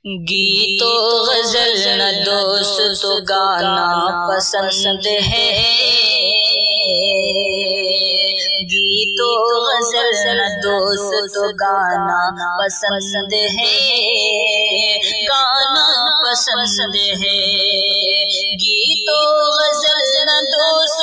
گیت و غزل نہ دوست گانا پسند ہے، گیت و غزل نہ دوست گانا پسند ہے، گانا پسند ہے، گیت و غزل نہ دوست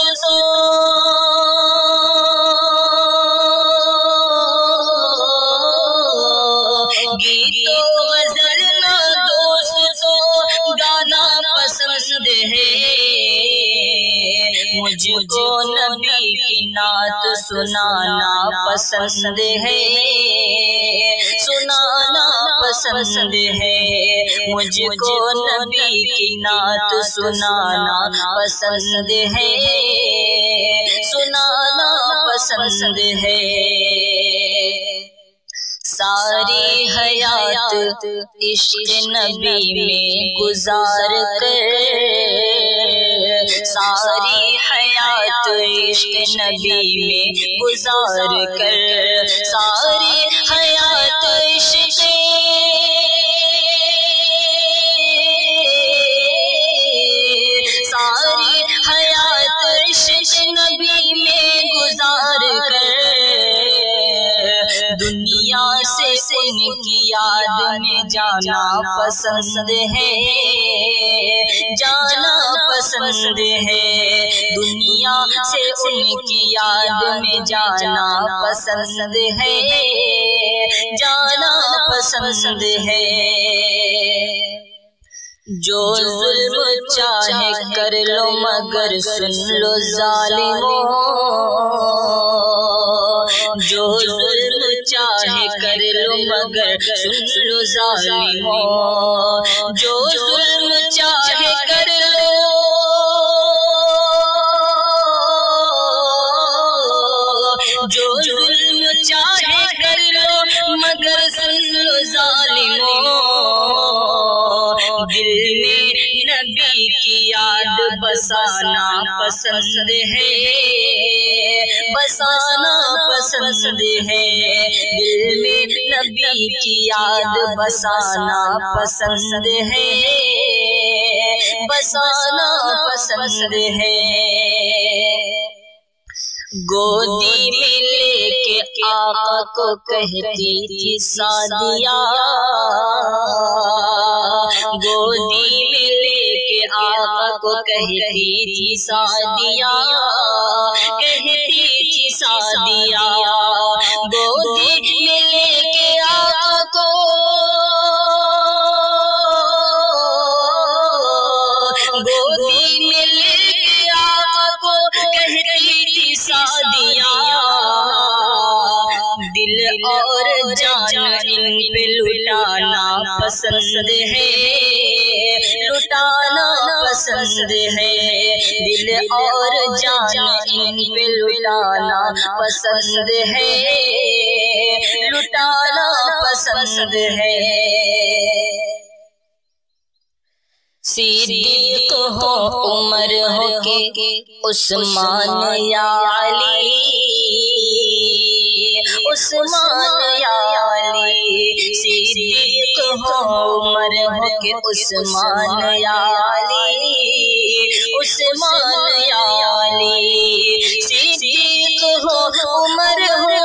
گیت و غزل نہ دوست گانا پسند ہے، مجھ کو نبی کی نعت سنانا پسند ہے، سنانا پسند ہے، مجھ کو نبی کی نعت سنانا پسند ہے، سنانا پسند ہے، ساری حیات عشق نبی میں گزار کر، ساری حیات عشق نبی میں گزار کر، ساری حیات عشق ساری حیات عشق نبی میں گزار کر، دنیا سے ان کی یاد میں جانا پسند ہے، جانا پسند ہے، دنیا سے ان کی یاد میں جانا پسند ہے، جانا پسند ہے، جو ظلم چاہے کر لو مگر سن لو ظالموں، جو ظلم چاہے کر لو مگر سن لو ظالموں، جو ظلم چاہے کر لو جو ظلم چاہے کر لو مگر سن لو ظالموں، دل میں نبی کی یاد بسانا پسند ہے، بسانا پسند ہے، دل میں نبی کی یاد بسانا پسند ہے، بسانا پسند ہے، گودی میں لے کے آقا کو کہتی تھی سعدیہ، گودی میں لے کے آقا کو کہتی تھی سعدیہ، کہتی تھی سعدیہ، گودی میں لے کے آقا کو گودی میں لے کے آقا کو کہتی تھی سعدیہ، دل اور جان ان پہ لٹانا پسند ہے، لٹانا پسند ہے، دل اور جان ان پہ لٹانا پسند ہے، لٹانا پسند ہے، صدیق ہو عمر ہو کہ عثمان یا علی، عثمان یا علی، صدیق ہو عمر ہو کہ عثمان یا علی، عثمان یا علی، صدیق ہو عمر ہو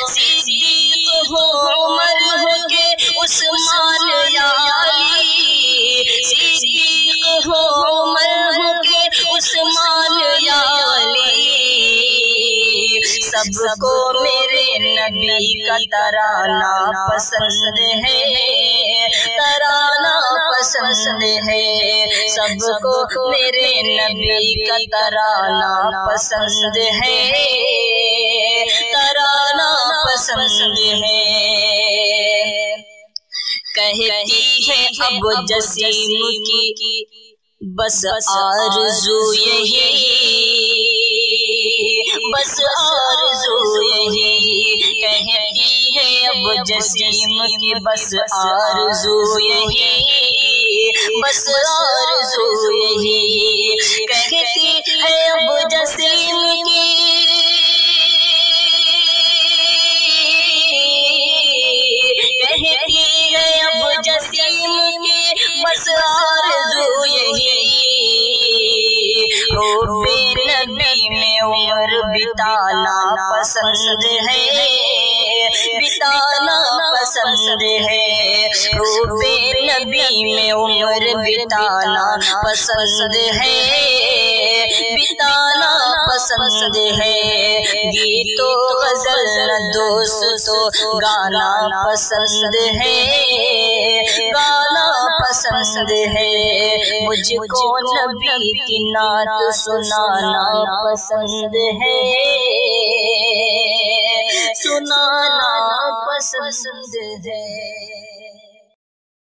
صدیق ہو عمر ہو کہ عثمان یا علی، صدیق ہو عمر ہو کہ عثمان یا علی، سب کو میرے نبی کا ترانہ پسند ہے، ترانہ پسند ہے، سب کو میرے نبی کا ترانہ پسند ہے، ترانہ پسند ہے، کہتی ہے اب جسیم کی بس آرزو یہی، بس آرزو یہی، کہتی ہے اب جسیم کی بس آرزو یہی، بس آرزو یہی، کہتی ہے اب جسیم کی بس آرزو یہی حب نبی میں عمر بتانا پسند ہے، بتانا پسند ہے، حب نبی میں عمر بتانا پسند ہے، بتانا پسند ہے، گیت و غزل دوستو گانا پسند ہے، گانا پسند ہے، مجھ کو نبی کی نعت سنانا پسند ہے، سنانا پسند ہے۔